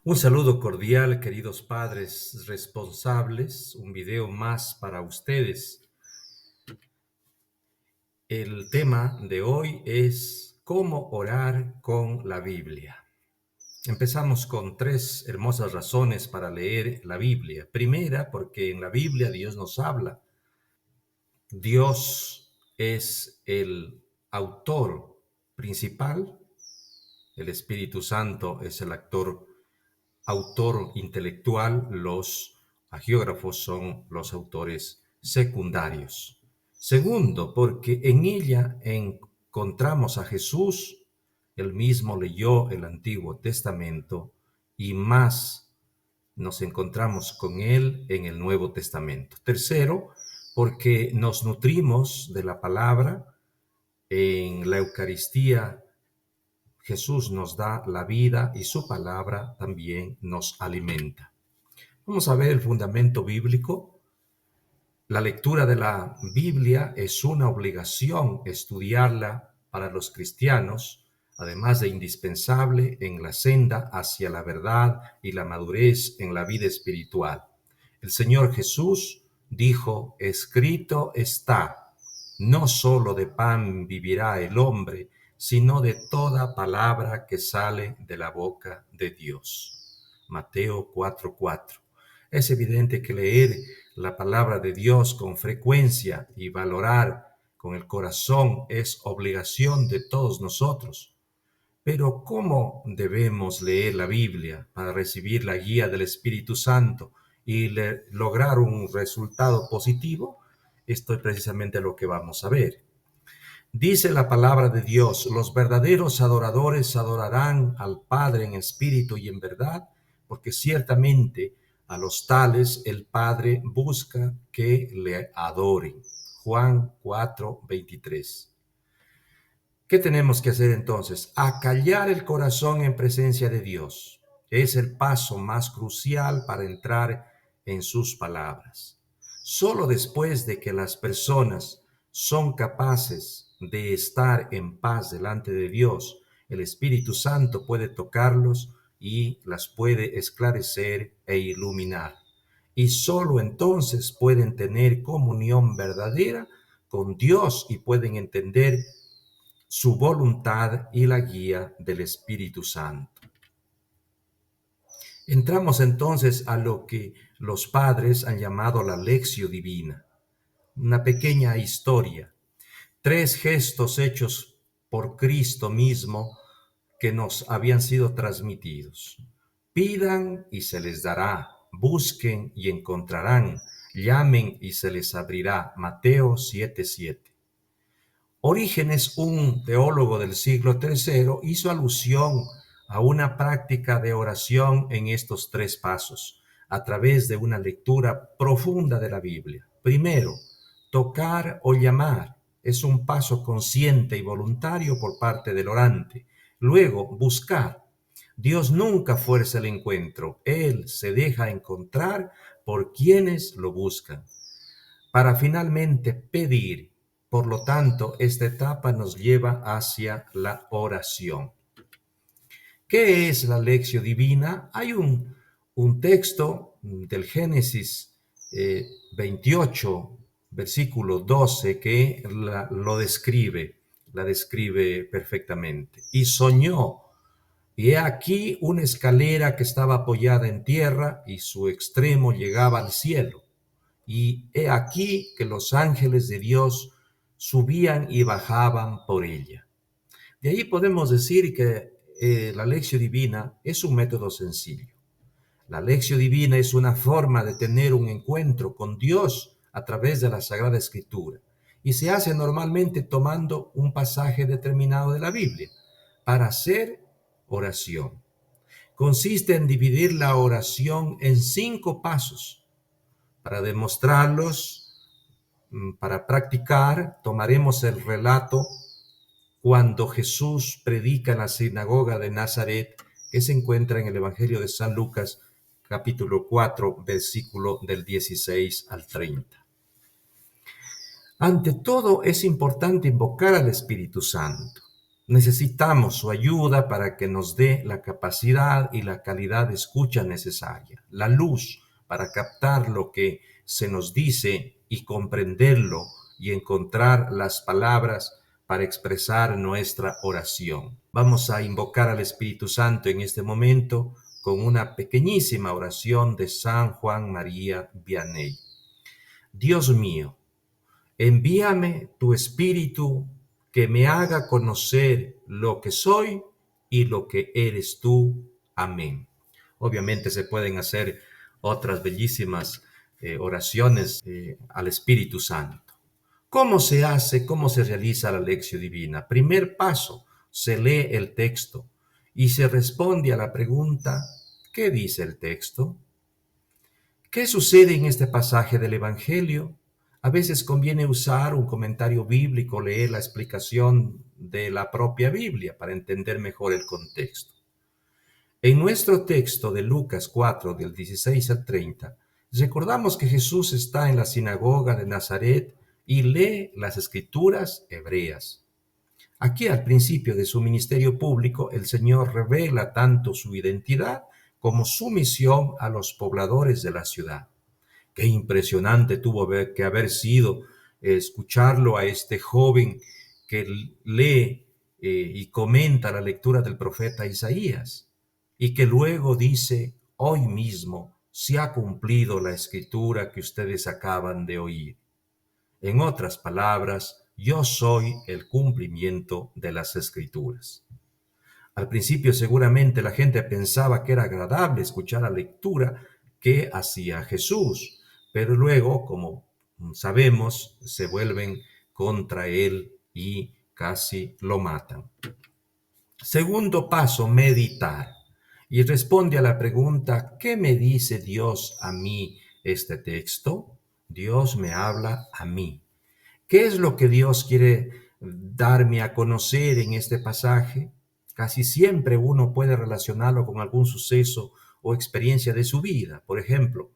Un saludo cordial, queridos padres responsables, un video más para ustedes. El tema de hoy es cómo orar con la Biblia. Empezamos con 3 hermosas razones para leer la Biblia. Primera, porque en la Biblia Dios nos habla. Dios es el autor principal, el Espíritu Santo es el autor intelectual, los hagiógrafos son los autores secundarios. Segundo, porque en ella encontramos a Jesús, él mismo leyó el Antiguo Testamento y más nos encontramos con él en el Nuevo Testamento. Tercero, porque nos nutrimos de la palabra en la Eucaristía. Jesús nos da la vida y su palabra también nos alimenta. Vamos a ver el fundamento bíblico. La lectura de la Biblia es una obligación estudiarla para los cristianos, además de indispensable en la senda hacia la verdad y la madurez en la vida espiritual. El Señor Jesús dijo: escrito está, no solo de pan vivirá el hombre, sino de toda palabra que sale de la boca de Dios. Mateo 4:4. Es evidente que leer la palabra de Dios con frecuencia y valorar con el corazón es obligación de todos nosotros. Pero ¿cómo debemos leer la Biblia para recibir la guía del Espíritu Santo y lograr un resultado positivo? Esto es precisamente lo que vamos a ver. Dice la palabra de Dios: los verdaderos adoradores adorarán al Padre en espíritu y en verdad, porque ciertamente a los tales el Padre busca que le adoren. Juan 4:23. ¿Qué tenemos que hacer entonces? Acallar el corazón en presencia de Dios. Es el paso más crucial para entrar en sus palabras. Solo después de que las personas son capaces de estar en paz delante de Dios, el Espíritu Santo puede tocarlos y las puede esclarecer e iluminar. Y solo entonces pueden tener comunión verdadera con Dios y pueden entender su voluntad y la guía del Espíritu Santo. Entramos entonces a lo que los padres han llamado la lección divina, una pequeña historia, 3 gestos hechos por Cristo mismo que nos habían sido transmitidos. Pidan y se les dará, busquen y encontrarán, llamen y se les abrirá. Mateo 7:7. Orígenes, un teólogo del siglo III, hizo alusión a una práctica de oración en estos 3 pasos, a través de una lectura profunda de la Biblia. Primero, tocar o llamar es un paso consciente y voluntario por parte del orante. Luego, buscar. Dios nunca fuerza el encuentro, Él se deja encontrar por quienes lo buscan. Para finalmente pedir. Por lo tanto, esta etapa nos lleva hacia la oración. ¿Qué es la lección divina? Hay un texto del Génesis 28, versículo 12, que la describe perfectamente. Y soñó, y he aquí una escalera que estaba apoyada en tierra y su extremo llegaba al cielo. Y he aquí que los ángeles de Dios subían y bajaban por ella. De ahí podemos decir que la lección divina es un método sencillo. La lección divina es una forma de tener un encuentro con Dios a través de la Sagrada Escritura. Y se hace normalmente tomando un pasaje determinado de la Biblia para hacer oración. Consiste en dividir la oración en 5 pasos. Para demostrarlos, para practicar, tomaremos el relato cuando Jesús predica en la sinagoga de Nazaret, que se encuentra en el Evangelio de San Lucas, capítulo 4, versículo del 16 al 30. Ante todo, es importante invocar al Espíritu Santo. Necesitamos su ayuda para que nos dé la capacidad y la calidad de escucha necesaria, la luz para captar lo que se nos dice y comprenderlo y encontrar las palabras para expresar nuestra oración. Vamos a invocar al Espíritu Santo en este momento con una pequeñísima oración de San Juan María Vianney. Dios mío, envíame tu espíritu que me haga conocer lo que soy y lo que eres tú. Amén. Obviamente se pueden hacer otras bellísimas oraciones al Espíritu Santo. ¿Cómo se hace, cómo se realiza la lección divina? Primer paso, se lee el texto y se responde a la pregunta, ¿qué dice el texto? ¿Qué sucede en este pasaje del Evangelio? A veces conviene usar un comentario bíblico, leer la explicación de la propia Biblia para entender mejor el contexto. En nuestro texto de Lucas 4, del 16 al 30, recordamos que Jesús está en la sinagoga de Nazaret y lee las escrituras hebreas. Aquí, al principio de su ministerio público, el Señor revela tanto su identidad como su misión a los pobladores de la ciudad. Qué impresionante tuvo que haber sido escucharlo a este joven que lee y comenta la lectura del profeta Isaías y que luego dice, hoy mismo se ha cumplido la escritura que ustedes acaban de oír. En otras palabras, yo soy el cumplimiento de las escrituras. Al principio seguramente la gente pensaba que era agradable escuchar la lectura que hacía Jesús, pero luego, como sabemos, se vuelven contra él y casi lo matan. Segundo paso, meditar. Y responde a la pregunta, ¿qué me dice Dios a mí este texto? Dios me habla a mí. ¿Qué es lo que Dios quiere darme a conocer en este pasaje? Casi siempre uno puede relacionarlo con algún suceso o experiencia de su vida. Por ejemplo,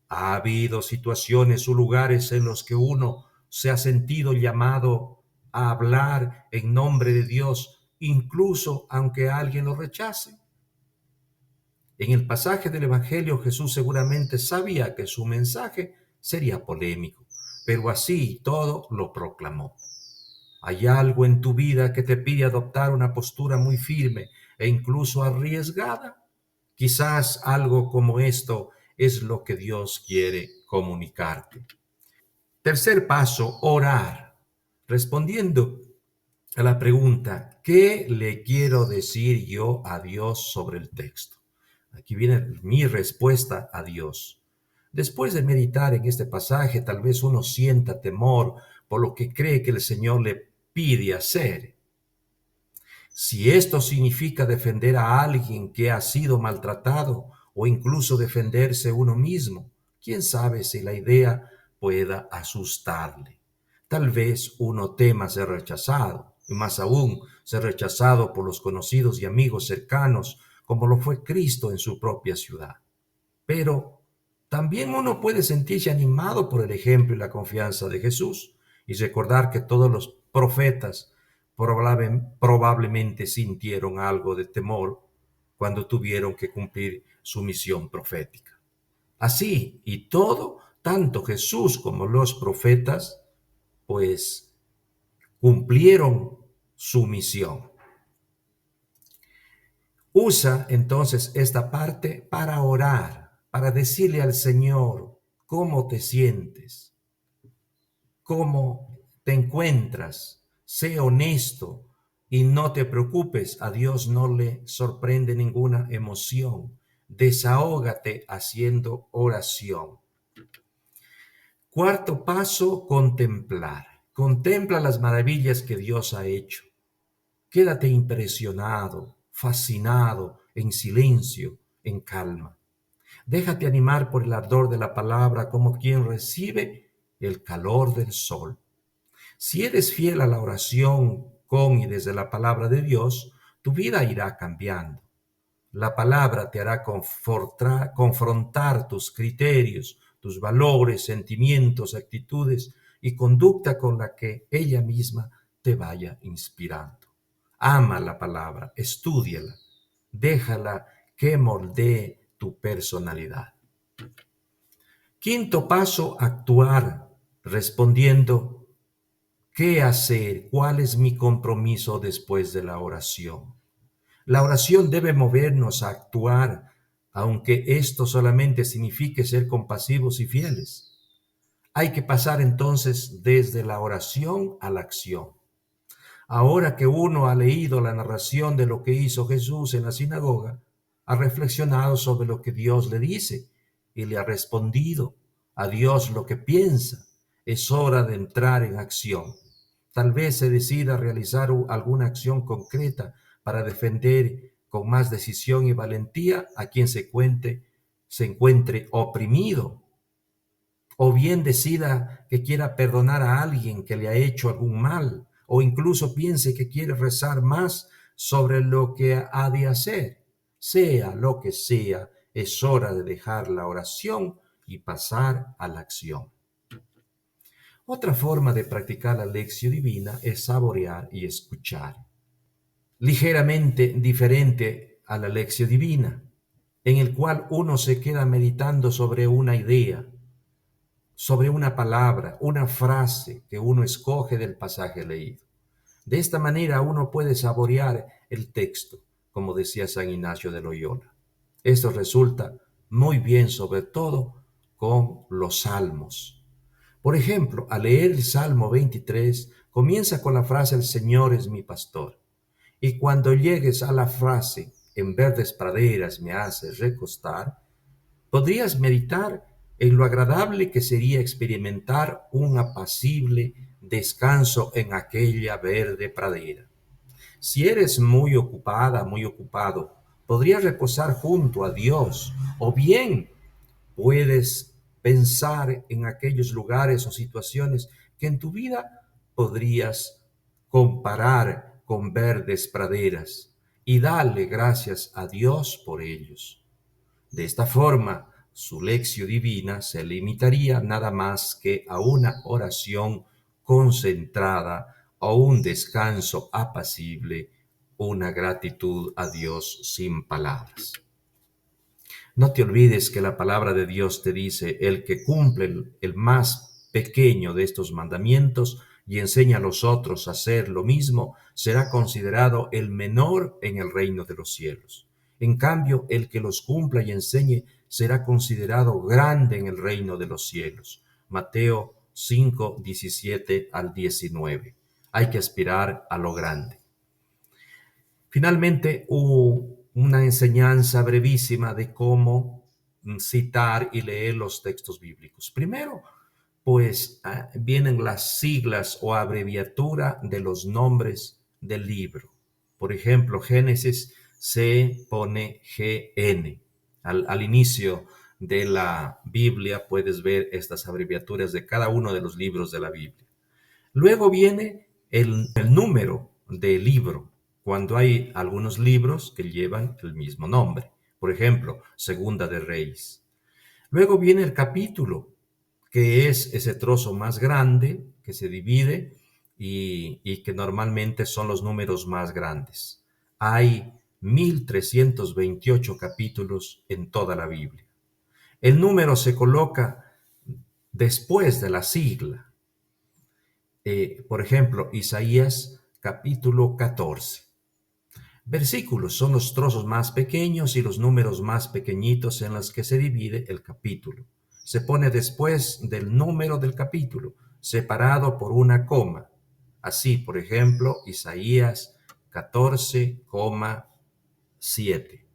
ha habido situaciones o lugares en los que uno se ha sentido llamado a hablar en nombre de Dios, incluso aunque alguien lo rechace. En el pasaje del Evangelio, Jesús seguramente sabía que su mensaje sería polémico, pero así todo lo proclamó. ¿Hay algo en tu vida que te pide adoptar una postura muy firme e incluso arriesgada? Quizás algo como esto es lo que Dios quiere comunicarte. Tercer paso, orar. Respondiendo a la pregunta, ¿qué le quiero decir yo a Dios sobre el texto? Aquí viene mi respuesta a Dios. Después de meditar en este pasaje, tal vez uno sienta temor por lo que cree que el Señor le pide hacer. Si esto significa defender a alguien que ha sido maltratado o incluso defenderse uno mismo, quién sabe si la idea pueda asustarle. Tal vez uno tema ser rechazado, y más aún ser rechazado por los conocidos y amigos cercanos, como lo fue Cristo en su propia ciudad. Pero también uno puede sentirse animado por el ejemplo y la confianza de Jesús y recordar que todos los profetas probablemente sintieron algo de temor cuando tuvieron que cumplir su misión profética. Así y todo, tanto Jesús como los profetas, pues cumplieron su misión. Usa entonces esta parte para orar, para decirle al Señor cómo te sientes, cómo te encuentras. Sé honesto y no te preocupes. A Dios no le sorprende ninguna emoción. Desahógate haciendo oración. Cuarto paso, contemplar. Contempla las maravillas que Dios ha hecho. Quédate impresionado, fascinado, en silencio, en calma. Déjate animar por el ardor de la palabra como quien recibe el calor del sol. Si eres fiel a la oración con y desde la palabra de Dios, tu vida irá cambiando. La palabra te hará confrontar tus criterios, tus valores, sentimientos, actitudes y conducta con la que ella misma te vaya inspirando. Ama la palabra, estúdiala, déjala que moldee tu personalidad. Quinto paso, actuar respondiendo, ¿qué hacer? ¿Cuál es mi compromiso después de la oración? La oración debe movernos a actuar, aunque esto solamente signifique ser compasivos y fieles. Hay que pasar entonces desde la oración a la acción. Ahora que uno ha leído la narración de lo que hizo Jesús en la sinagoga, ha reflexionado sobre lo que Dios le dice y le ha respondido a Dios lo que piensa. Es hora de entrar en acción. Tal vez se decida realizar alguna acción concreta para defender con más decisión y valentía a quien se encuentre oprimido, o bien decida que quiera perdonar a alguien que le ha hecho algún mal, o incluso piense que quiere rezar más sobre lo que ha de hacer. Sea lo que sea, es hora de dejar la oración y pasar a la acción. Otra forma de practicar la lección divina es saborear y escuchar. Ligeramente diferente a la lección divina, en el cual uno se queda meditando sobre una idea, sobre una palabra, una frase que uno escoge del pasaje leído. De esta manera uno puede saborear el texto, como decía San Ignacio de Loyola. Esto resulta muy bien, sobre todo con los salmos. Por ejemplo, al leer el Salmo 23, comienza con la frase «El Señor es mi pastor». Y cuando llegues a la frase «En verdes praderas me hace recostar», podrías meditar en lo agradable que sería experimentar un apacible descanso en aquella verde pradera. Si eres muy ocupada, muy ocupado, podrías reposar junto a Dios, o bien puedes pensar en aquellos lugares o situaciones que en tu vida podrías comparar con verdes praderas y darle gracias a Dios por ellos. De esta forma, su lección divina se limitaría nada más que a una oración concentrada o un descanso apacible, una gratitud a Dios sin palabras. No te olvides que la palabra de Dios te dice, el que cumple el más pequeño de estos mandamientos y enseña a los otros a hacer lo mismo, será considerado el menor en el reino de los cielos. En cambio, el que los cumpla y enseñe será considerado grande en el reino de los cielos. Mateo 5, 17 al 19. Hay que aspirar a lo grande. Finalmente, una enseñanza brevísima de cómo citar y leer los textos bíblicos. Primero, pues vienen las siglas o abreviatura de los nombres del libro. Por ejemplo, Génesis se pone GN. Al inicio de la Biblia puedes ver estas abreviaturas de cada uno de los libros de la Biblia. Luego viene el número del libro, cuando hay algunos libros que llevan el mismo nombre. Por ejemplo, Segunda de Reyes. Luego viene el capítulo, que es ese trozo más grande que se divide y que normalmente son los números más grandes. Hay 1328 capítulos en toda la Biblia. El número se coloca después de la sigla. Por ejemplo, Isaías capítulo 14. Versículos son los trozos más pequeños y los números más pequeñitos en los que se divide el capítulo. Se pone después del número del capítulo, separado por una coma. Así, por ejemplo, Isaías 14,7.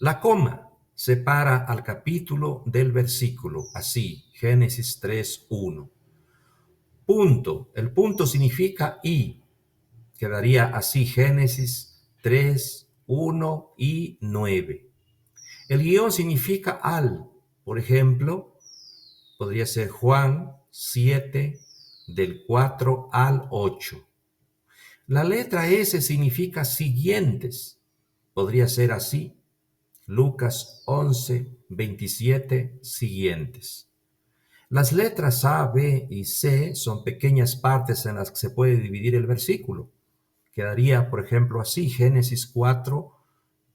La coma separa al capítulo del versículo. Así, Génesis 3:1. Punto. El punto significa y. Quedaría así Génesis 3, 1 y 9. El guión significa al. Por ejemplo, podría ser Juan 7, del 4 al 8. La letra S significa siguientes. Podría ser así. Lucas 11, 27, siguientes. Las letras A, B y C son pequeñas partes en las que se puede dividir el versículo. Quedaría, por ejemplo, así, Génesis 4,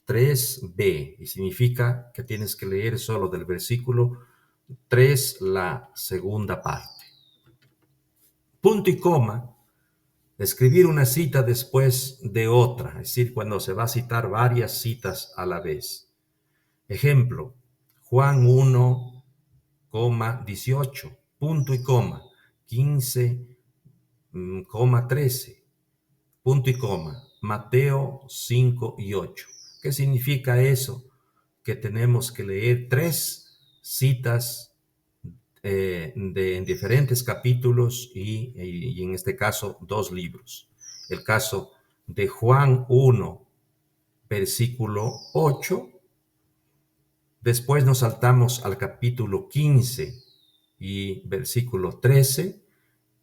3b, y significa que tienes que leer solo del versículo 3 la segunda parte. Punto y coma, escribir una cita después de otra, es decir, cuando se va a citar varias citas a la vez. Ejemplo, Juan 1, 18, punto y coma, 15, 13, punto y coma, Mateo 5 y 8. ¿Qué significa eso? Que tenemos que leer 3 citas en diferentes capítulos y en este caso 2 libros. El caso de Juan 1, versículo 8. Después nos saltamos al capítulo 15 y versículo 13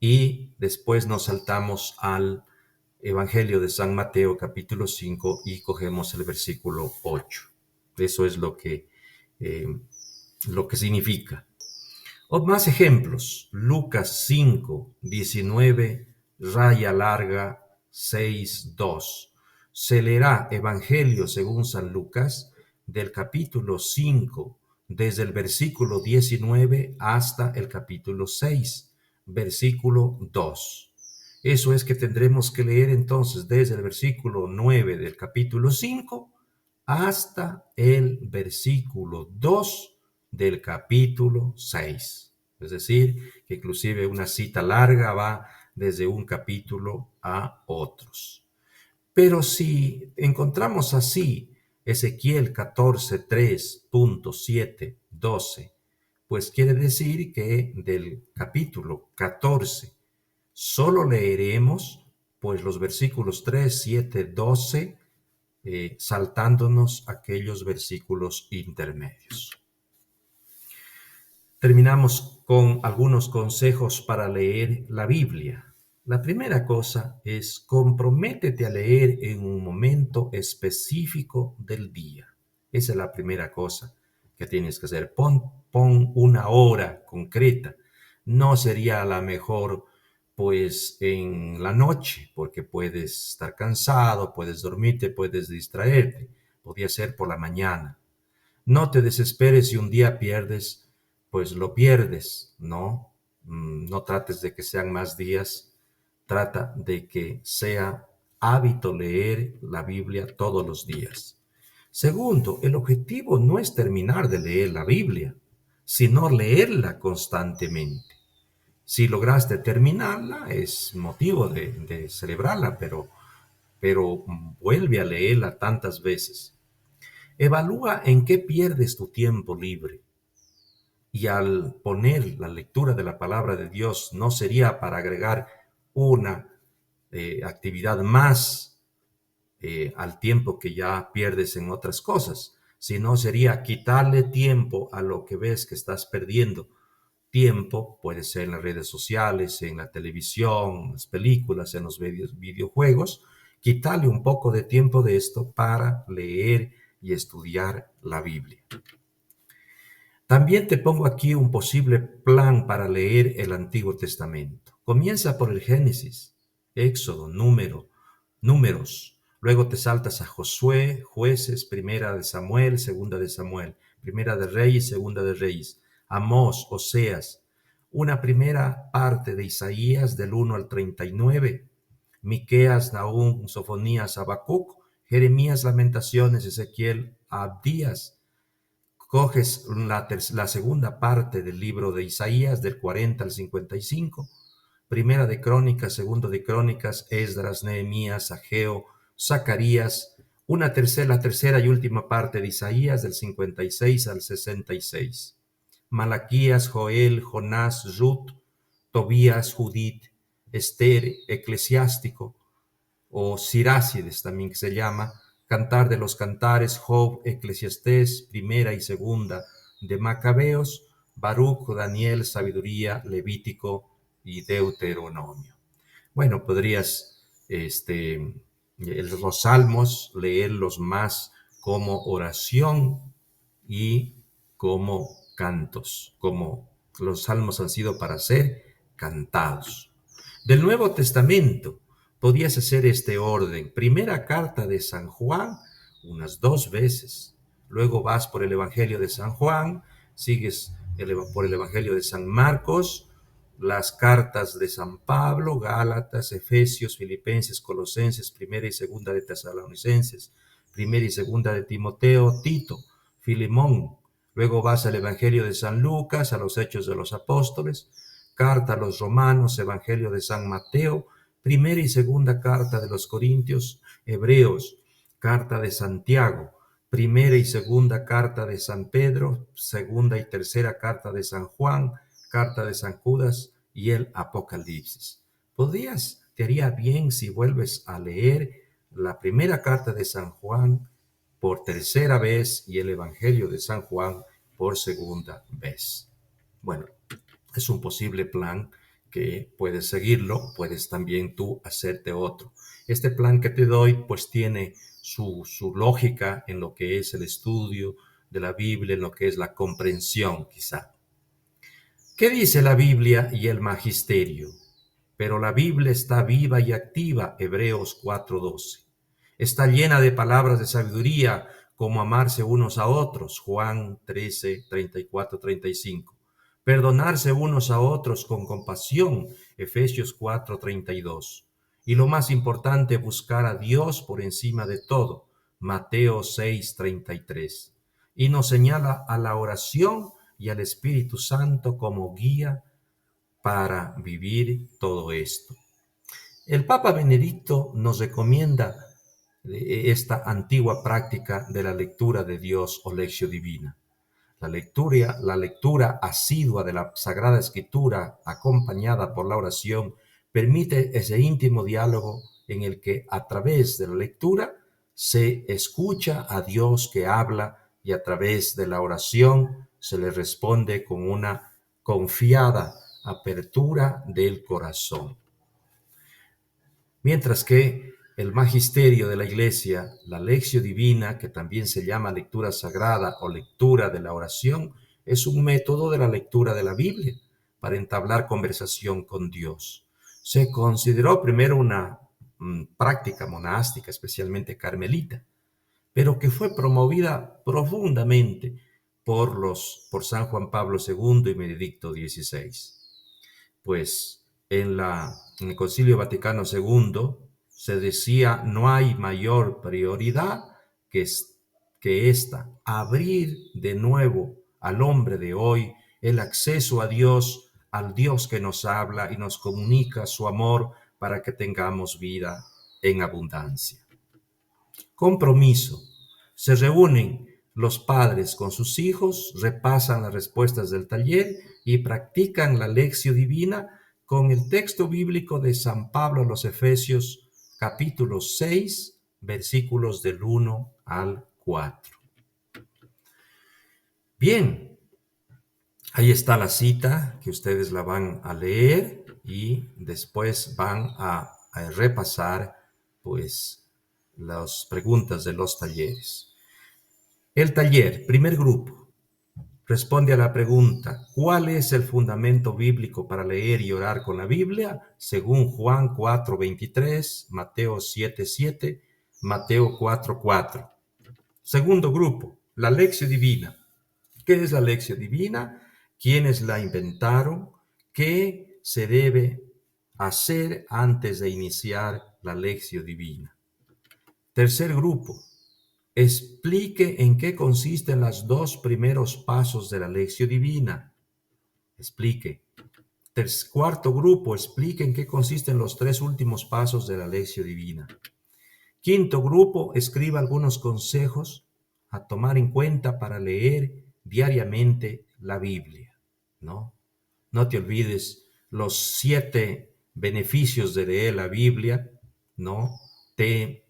y después nos saltamos al Evangelio de San Mateo capítulo 5 y cogemos el versículo 8. Eso es lo que significa. O más ejemplos, Lucas 5, 19, raya larga 6, 2. Se leerá Evangelio según San Lucas del capítulo 5, desde el versículo 19 hasta el capítulo 6, versículo 2. Eso es que tendremos que leer entonces desde el versículo 9 del capítulo 5 hasta el versículo 2 del capítulo 6. Es decir, que inclusive una cita larga va desde un capítulo a otros. Pero si encontramos así Ezequiel 14, 3.7, 12, pues quiere decir que del capítulo 14 solo leeremos pues los versículos 3, 7, 12, saltándonos aquellos versículos intermedios. Terminamos con algunos consejos para leer la Biblia. La primera cosa es comprométete a leer en un momento específico del día. Esa es la primera cosa que tienes que hacer. Pon una hora concreta. No sería la mejor pues en la noche, porque puedes estar cansado, puedes dormirte, puedes distraerte. Podría ser por la mañana. No te desesperes si un día pierdes, pues lo pierdes, ¿no? No trates de que sean más días, trata de que sea hábito leer la Biblia todos los días. Segundo, el objetivo no es terminar de leer la Biblia, sino leerla constantemente. Si lograste terminarla, es motivo de celebrarla, pero vuelve a leerla tantas veces. Evalúa en qué pierdes tu tiempo libre. Y al poner la lectura de la palabra de Dios, no sería para agregar una actividad más al tiempo que ya pierdes en otras cosas, sino sería quitarle tiempo a lo que ves que estás perdiendo. Tiempo puede ser en las redes sociales, en la televisión, en las películas, en los videojuegos. Quitarle un poco de tiempo de esto para leer y estudiar la Biblia. También te pongo aquí un posible plan para leer el Antiguo Testamento. Comienza por el Génesis, Éxodo, Números. Luego te saltas a Josué, Jueces, Primera de Samuel, Segunda de Samuel, Primera de Reyes, Segunda de Reyes, Amós, Oseas, una primera parte de Isaías del 1 al 39, Miqueas, Nahum, Sofonías, Habacuc, Jeremías, Lamentaciones, Ezequiel, Abdías. Coges la segunda parte del libro de Isaías, del 40 al 55, Primera de Crónicas, Segundo de Crónicas, Esdras, Nehemías, Ageo, Zacarías, la tercera y última parte de Isaías, del 56 al 66. Malaquías, Joel, Jonás, Ruth, Tobías, Judith, Esther, Eclesiástico, o Sirácides también que se llama, Cantar de los Cantares, Job, Eclesiastés, Primera y Segunda de Macabeos, Baruch, Daniel, Sabiduría, Levítico y Deuteronomio. Bueno, podrías, los salmos, leerlos más como oración y como cantos, como Los salmos han sido para ser cantados. Del Nuevo Testamento podías hacer este orden. Primera carta de San Juan, unas 2 veces. Luego vas por el Evangelio de San Juan, sigues por el Evangelio de San Marcos, las cartas de San Pablo, Gálatas, Efesios, Filipenses, Colosenses, primera y segunda de Tesalonicenses, primera y segunda de Timoteo, Tito, Filemón. Luego vas al Evangelio de San Lucas, a los Hechos de los Apóstoles, carta a los Romanos, Evangelio de San Mateo, primera y segunda carta de los Corintios, Hebreos, carta de Santiago, primera y segunda carta de San Pedro, segunda y tercera carta de San Juan, carta de San Judas y el Apocalipsis. Te haría bien si vuelves a leer la primera carta de San Juan por tercera vez y el Evangelio de San Juan por segunda vez. Bueno, es un posible plan que puedes seguirlo, puedes también tú hacerte otro. Este plan que te doy pues tiene su lógica en lo que es el estudio de la Biblia, en lo que es la comprensión quizá. ¿Qué dice la Biblia y el magisterio? Pero la Biblia está viva y activa, Hebreos 4:12. Está llena de palabras de sabiduría, como amarse unos a otros, Juan 13:34-35. Perdonarse unos a otros con compasión, Efesios 4:32. Y lo más importante, buscar a Dios por encima de todo, Mateo 6:33. Y nos señala a la oración y al Espíritu Santo como guía para vivir todo esto. El Papa Benedicto nos recomienda esta antigua práctica de la lectura de Dios o lectio divina. La lectura asidua de la Sagrada Escritura, acompañada por la oración, permite ese íntimo diálogo en el que a través de la lectura se escucha a Dios que habla y a través de la oración se le responde con una confiada apertura del corazón. Mientras que el magisterio de la Iglesia, la lectio divina, que también se llama lectura sagrada o lectura de la oración, es un método de la lectura de la Biblia para entablar conversación con Dios. Se consideró primero una práctica monástica, especialmente carmelita, pero que fue promovida profundamente por San Juan Pablo II y Benedicto XVI. Pues en el Concilio Vaticano II se decía: no hay mayor prioridad que esta, abrir de nuevo al hombre de hoy el acceso a Dios, al Dios que nos habla y nos comunica su amor para que tengamos vida en abundancia. Compromiso. Se reúnen los padres con sus hijos, repasan las respuestas del taller y practican la lección divina con el texto bíblico de San Pablo a los Efesios, capítulo 6, versículos del 1 al 4. Bien, ahí está la cita que ustedes la van a leer y después van a repasar pues las preguntas de los talleres. El taller, primer grupo, responde a la pregunta: ¿cuál es el fundamento bíblico para leer y orar con la Biblia? Según Juan 4:23, Mateo 7:7, Mateo 4:4. Segundo grupo, la lección divina. ¿Qué es la lección divina? ¿Quiénes la inventaron? ¿Qué se debe hacer antes de iniciar la lección divina? Tercer grupo, explique en qué consisten los 2 primeros pasos de la lección divina. Explique. Cuarto grupo, explique en qué consisten los 3 últimos pasos de la lección divina. Quinto grupo, escriba algunos consejos a tomar en cuenta para leer diariamente la Biblia, ¿no? No te olvides los 7 beneficios de leer la Biblia, ¿no? Te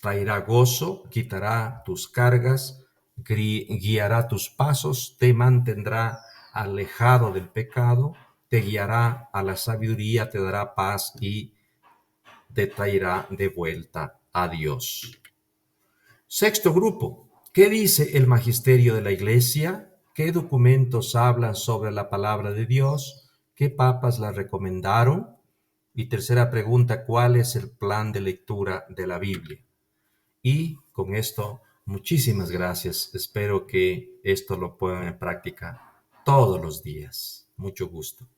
traerá gozo, quitará tus cargas, guiará tus pasos, te mantendrá alejado del pecado, te guiará a la sabiduría, te dará paz y te traerá de vuelta a Dios. Sexto grupo, ¿qué dice el magisterio de la Iglesia? ¿Qué documentos hablan sobre la palabra de Dios? ¿Qué papas la recomendaron? Y tercera pregunta, ¿cuál es el plan de lectura de la Biblia? Y con esto, muchísimas gracias. Espero que esto lo pongan en práctica todos los días. Mucho gusto.